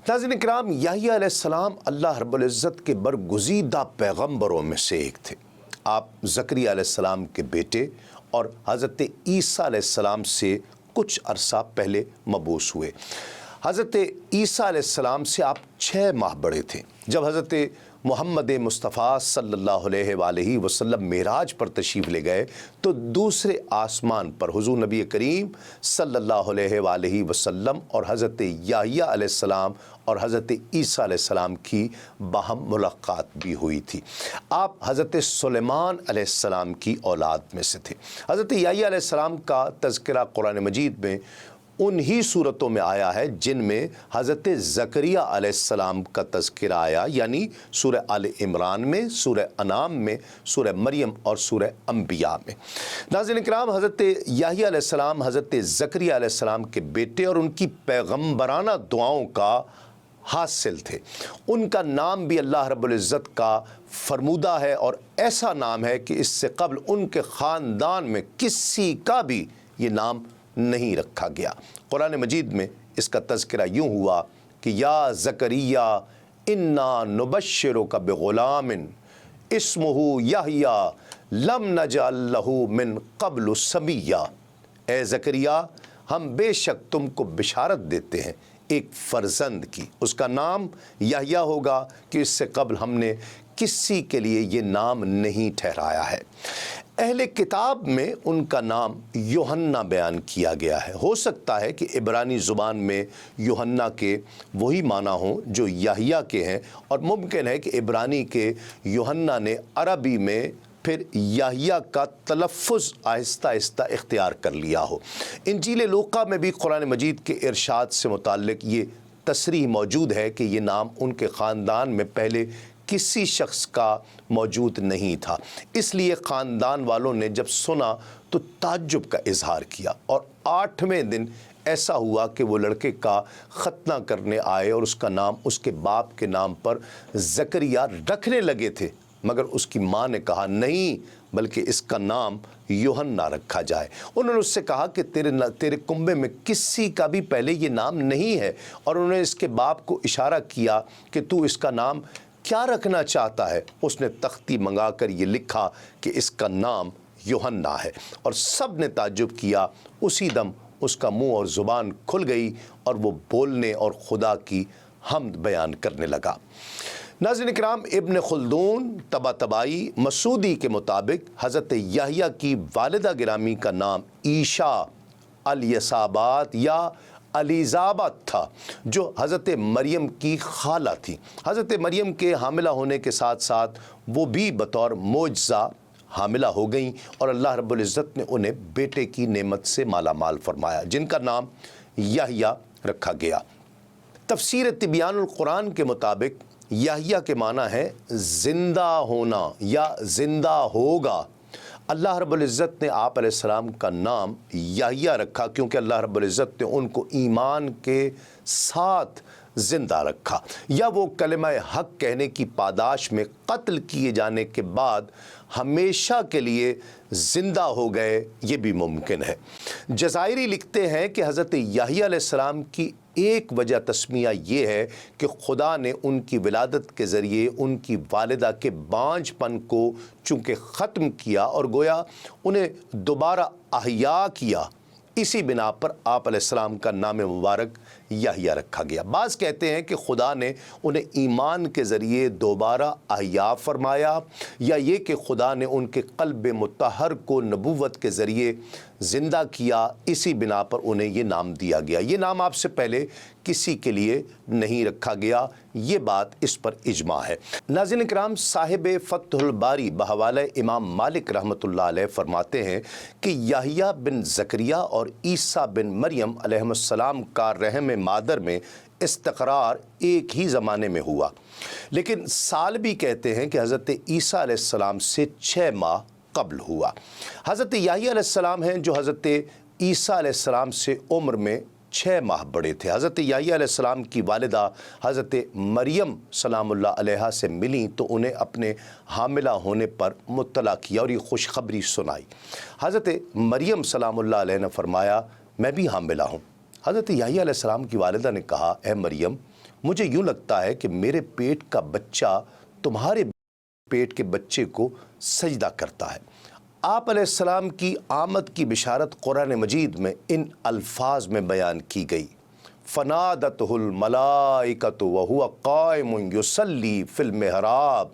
ناظرین کرام، یحییٰ علیہ السلام اللہ رب العزت کے برگزیدہ پیغمبروں میں سے ایک تھے۔ آپ زکریا علیہ السلام کے بیٹے اور حضرت عیسیٰ علیہ السلام سے کچھ عرصہ پہلے مبعوث ہوئے۔ حضرت عیسیٰ علیہ السلام سے آپ 6 ماہ بڑے تھے۔ جب حضرت محمد مصطفیٰ صلی اللہ علیہ وآلہ وسلم معراج پر تشریف لے گئے تو دوسرے آسمان پر حضور نبی کریم صلی اللہ علیہ وآلہ وسلم اور حضرت یحییٰ علیہ السلام اور حضرت عیسیٰ علیہ السلام کی باہم ملاقات بھی ہوئی تھی۔ آپ حضرت سلیمان علیہ السلام کی اولاد میں سے تھے۔ حضرت یحییٰ علیہ السلام کا تذکرہ قرآن مجید میں انہی صورتوں میں آیا ہے جن میں حضرت زکریا علیہ السلام کا تذکرہ آیا، یعنی سورہ آل عمران میں، سورہ انعام میں، سورہ مریم اور سورہ انبیاء میں۔ ناظرین کرام، حضرت یحییٰ علیہ السلام حضرت زکریا علیہ السلام کے بیٹے اور ان کی پیغمبرانہ دعاؤں کا حاصل تھے۔ ان کا نام بھی اللہ رب العزت کا فرمودہ ہے اور ایسا نام ہے کہ اس سے قبل ان کے خاندان میں کسی کا بھی یہ نام نہیں رکھا گیا۔ قرآن مجید میں اس کا تذکرہ یوں ہوا کہ یا زکریا انا نبشرک بغلام اسمہ یحییٰ لم نجعل لہ من قبل سمیہ۔ اے زکریا، ہم بے شک تم کو بشارت دیتے ہیں ایک فرزند کی، اس کا نام یحییٰ ہوگا کہ اس سے قبل ہم نے کسی کے لیے یہ نام نہیں ٹھہرایا ہے۔ اہل کتاب میں ان کا نام یوحنا بیان کیا گیا ہے۔ ہو سکتا ہے کہ عبرانی زبان میں یوحنا کے وہی معنی ہوں جو یحییٰ کے ہیں، اور ممکن ہے کہ عبرانی کے یوحنا نے عربی میں پھر یحییٰ کا تلفظ آہستہ آہستہ اختیار کر لیا ہو۔ انجیل لوقا میں بھی قرآن مجید کے ارشاد سے متعلق یہ تصریح موجود ہے کہ یہ نام ان کے خاندان میں پہلے کسی شخص کا موجود نہیں تھا، اس لیے خاندان والوں نے جب سنا تو تعجب کا اظہار کیا، اور 8ویں دن ایسا ہوا کہ وہ لڑکے کا ختنہ کرنے آئے اور اس کا نام اس کے باپ کے نام پر زکریا رکھنے لگے تھے، مگر اس کی ماں نے کہا نہیں، بلکہ اس کا نام یوحنا رکھا جائے۔ انہوں نے اس سے کہا کہ تیرے کنبے میں کسی کا بھی پہلے یہ نام نہیں ہے، اور انہوں نے اس کے باپ کو اشارہ کیا کہ تو اس کا نام کیا رکھنا چاہتا ہے۔ اس نے تختی منگا کر یہ لکھا کہ اس کا نام یوحنا ہے، اور سب نے تعجب کیا۔ اسی دم اس کا منہ اور زبان کھل گئی اور وہ بولنے اور خدا کی حمد بیان کرنے لگا۔ ناظرین کرام، ابن خلدون طباطبائی مسعودی کے مطابق حضرت یحییٰ کی والدہ گرامی کا نام عیشا الیصابات یا الیزابت تھا، جو حضرت مریم کی خالہ تھی۔ حضرت مریم کے حاملہ ہونے کے ساتھ ساتھ وہ بھی بطور معجزہ حاملہ ہو گئیں، اور اللہ رب العزت نے انہیں بیٹے کی نعمت سے مالا مال فرمایا، جن کا نام یحییٰ رکھا گیا۔ تفسیر طبیان القرآن کے مطابق یحییٰ کے معنی ہے زندہ ہونا یا زندہ ہوگا۔ اللہ رب العزت نے آپ علیہ السلام کا نام یحییٰ رکھا کیونکہ اللہ رب العزت نے ان کو ایمان کے ساتھ زندہ رکھا، یا وہ کلمہ حق کہنے کی پاداش میں قتل کیے جانے کے بعد ہمیشہ کے لیے زندہ ہو گئے، یہ بھی ممکن ہے۔ جزائری لکھتے ہیں کہ حضرت یحییٰ علیہ السلام کی ایک وجہ تسمیہ یہ ہے کہ خدا نے ان کی ولادت کے ذریعے ان کی والدہ کے بانجھ پن کو چونکہ ختم کیا اور گویا انہیں دوبارہ احیا کیا، اسی بنا پر آپ علیہ السلام کا نام مبارک یحییٰ رکھا گیا۔ بعض کہتے ہیں کہ خدا نے انہیں ایمان کے ذریعے دوبارہ احیا فرمایا، یا یہ کہ خدا نے ان کے قلب مطہر کو نبوت کے ذریعے زندہ کیا، اسی بنا پر انہیں یہ نام دیا گیا۔ یہ نام آپ سے پہلے کسی کے لیے نہیں رکھا گیا، یہ بات اس پر اجماع ہے۔ ناظرین کرام، صاحب فتح الباری بحوالہ امام مالک رحمۃ اللہ علیہ فرماتے ہیں کہ یحییٰ بن زکریا اور عیسیٰ بن مریم علیہ السلام کا رحم مادر میں استقرار ایک ہی زمانے میں ہوا، لیکن سال بھی کہتے ہیں کہ حضرت عیسیٰ علیہ السلام سے 6 ماہ قبل ہوا۔ حضرت یحییٰ علیہ السلام ہیں جو حضرت عیسیٰ علیہ السلام سے عمر میں 6 ماہ بڑے تھے۔ حضرت یحییٰ علیہ السلام کی والدہ حضرت مریم سلام اللہ علیہا سے ملیں تو انہیں اپنے حاملہ ہونے پر مطلع کیا اور یہ خوشخبری سنائی۔ حضرت مریم سلام اللہ علیہ نے فرمایا میں بھی حاملہ ہوں۔ حضرت یحییٰ علیہ السلام کی والدہ نے کہا اے مریم، مجھے یوں لگتا ہے کہ میرے پیٹ کا بچہ تمہارے پیٹ کے بچے کو سجدہ کرتا ہے۔ آپ علیہ السلام کی آمد کی بشارت قرآن مجید میں ان الفاظ میں بیان کی گئی، فنادتہ الملائکۃ وہو قائم یصلی فی المحراب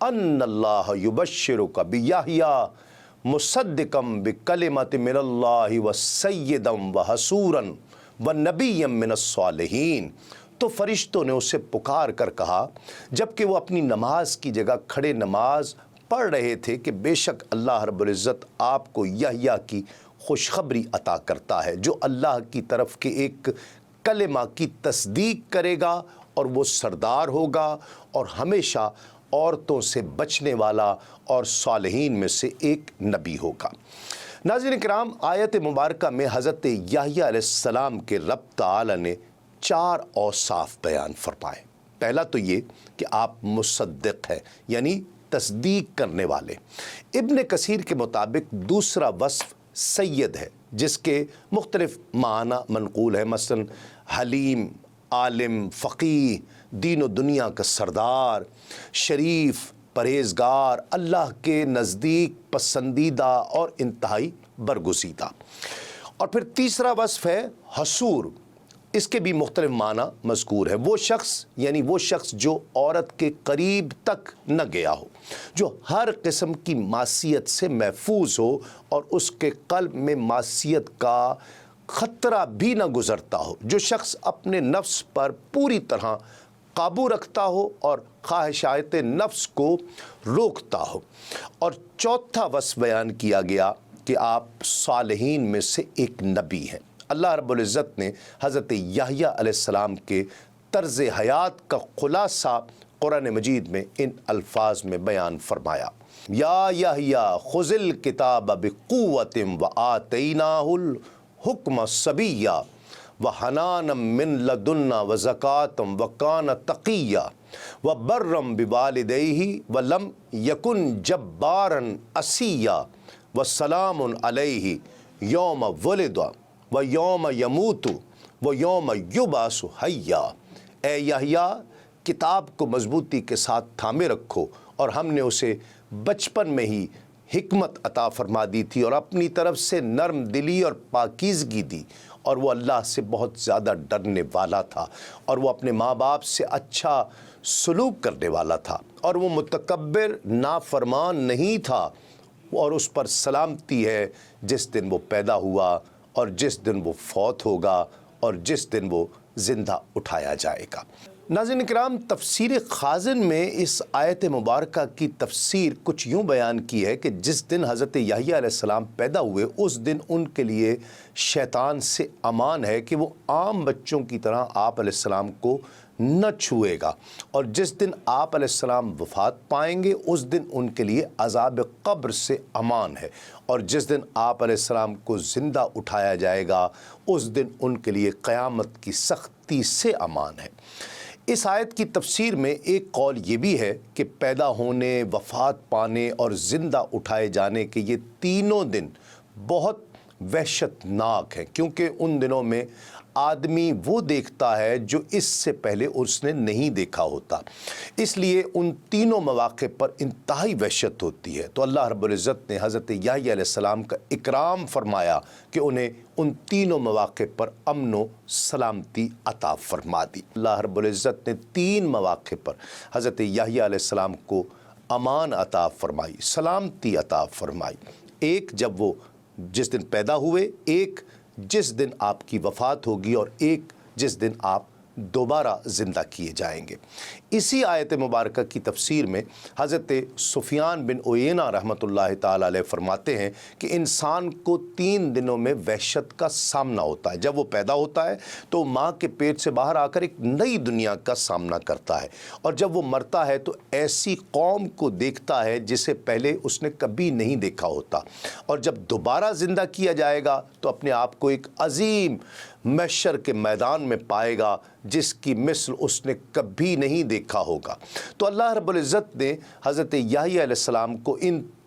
ان اللہ یبشرک بیحییٰ مصدقا بکلمۃ من اللہ وسیدا وحصورا ونبیا من الصالحین۔ تو فرشتوں نے اسے پکار کر کہا جبکہ وہ اپنی نماز کی جگہ کھڑے نماز پڑھ رہے تھے کہ بے شک اللہ رب العزت آپ کو یحییٰ کی خوشخبری عطا کرتا ہے، جو اللہ کی طرف کے ایک کلمہ کی تصدیق کرے گا اور وہ سردار ہوگا اور ہمیشہ عورتوں سے بچنے والا اور صالحین میں سے ایک نبی ہوگا۔ ناظرین کرام، آیت مبارکہ میں حضرت یحییٰ علیہ السلام کے رب تعالی نے 4 اوصاف بیان فرمائے۔ پہلا تو یہ کہ آپ مصدق ہیں، یعنی تصدیق کرنے والے۔ ابن کثیر کے مطابق دوسرا وصف سید ہے، جس کے مختلف معنی منقول ہیں، مثلا حلیم، عالم، فقیہ، دین و دنیا کا سردار، شریف، پرہیزگار، اللہ کے نزدیک پسندیدہ اور انتہائی برگزیدہ۔ اور پھر تیسرا وصف ہے حصور، اس کے بھی مختلف معنی مذکور ہے۔ وہ شخص یعنی وہ شخص جو عورت کے قریب تک نہ گیا ہو، جو ہر قسم کی معصیت سے محفوظ ہو اور اس کے قلب میں معصیت کا خطرہ بھی نہ گزرتا ہو، جو شخص اپنے نفس پر پوری طرح قابو رکھتا ہو اور خواہشات نفس کو روکتا ہو۔ اور چوتھا وصف بیان کیا گیا کہ آپ صالحین میں سے ایک نبی ہیں۔ اللہ رب العزت نے حضرت یحییٰ علیہ السلام کے طرز حیات کا خلاصہ قرآن مجید میں ان الفاظ میں بیان فرمایا، یا یحییٰ خذ الکتاب بقوۃ وآتیناہ الحکم صبیّا وحنانا من لدنا وزکاۃ وکان تقیّا وبرا بوالدیہ ولم یکن جبارا عصیّا وسلام علیہ یوم ولد ویوم یموت ویوم یبعث حیّا۔ اے یحییٰ، کتاب کو مضبوطی کے ساتھ تھامے رکھو، اور ہم نے اسے بچپن میں ہی حکمت عطا فرما دی تھی اور اپنی طرف سے نرم دلی اور پاکیزگی دی، اور وہ اللہ سے بہت زیادہ ڈرنے والا تھا، اور وہ اپنے ماں باپ سے اچھا سلوک کرنے والا تھا، اور وہ متکبر نافرمان نہیں تھا۔ اور اس پر سلامتی ہے جس دن وہ پیدا ہوا اور جس دن وہ فوت ہوگا اور جس دن وہ زندہ اٹھایا جائے گا۔ ناظرین کرام، تفسیر خازن میں اس آیت مبارکہ کی تفسیر کچھ یوں بیان کی ہے کہ جس دن حضرت یحییٰ علیہ السلام پیدا ہوئے، اس دن ان کے لیے شیطان سے امان ہے کہ وہ عام بچوں کی طرح آپ علیہ السلام کو نہ چھوئے گا، اور جس دن آپ علیہ السلام وفات پائیں گے اس دن ان کے لیے عذاب قبر سے امان ہے، اور جس دن آپ علیہ السلام کو زندہ اٹھایا جائے گا اس دن ان کے لیے قیامت کی سختی سے امان ہے۔ اس آیت کی تفسیر میں ایک قول یہ بھی ہے کہ پیدا ہونے، وفات پانے اور زندہ اٹھائے جانے کے یہ تینوں دن بہت وحشت ناک ہیں، کیونکہ ان دنوں میں آدمی وہ دیکھتا ہے جو اس سے پہلے اس نے نہیں دیکھا ہوتا، اس لیے ان تینوں مواقع پر انتہائی وحشت ہوتی ہے۔ تو اللہ رب العزت نے حضرت یحییٰ علیہ السلام کا اکرام فرمایا کہ انہیں ان تینوں مواقع پر امن و سلامتی عطا فرما دی۔ اللہ رب العزت نے 3 مواقع پر حضرت یحییٰ علیہ السلام کو امان عطا فرمائی، سلامتی عطا فرمائی۔ ایک جب وہ جس دن پیدا ہوئے، ایک جس دن آپ کی وفات ہوگی، اور ایک جس دن آپ دوبارہ زندہ کیے جائیں گے۔ اسی آیت مبارکہ کی تفسیر میں حضرت سفیان بن عیینہ رحمۃ اللہ تعالی علیہ فرماتے ہیں کہ انسان کو 3 دنوں میں وحشت کا سامنا ہوتا ہے۔ جب وہ پیدا ہوتا ہے تو ماں کے پیٹ سے باہر آ کر ایک نئی دنیا کا سامنا کرتا ہے، اور جب وہ مرتا ہے تو ایسی قوم کو دیکھتا ہے جسے پہلے اس نے کبھی نہیں دیکھا ہوتا، اور جب دوبارہ زندہ کیا جائے گا تو اپنے آپ کو ایک عظیم محشر کے میدان میں پائے گا جس کی مثل اس نے کبھی نہیں دیکھا ہوگا۔ تو اللہ رب العزت نے حضرت یحییٰ علیہ السلام کو ان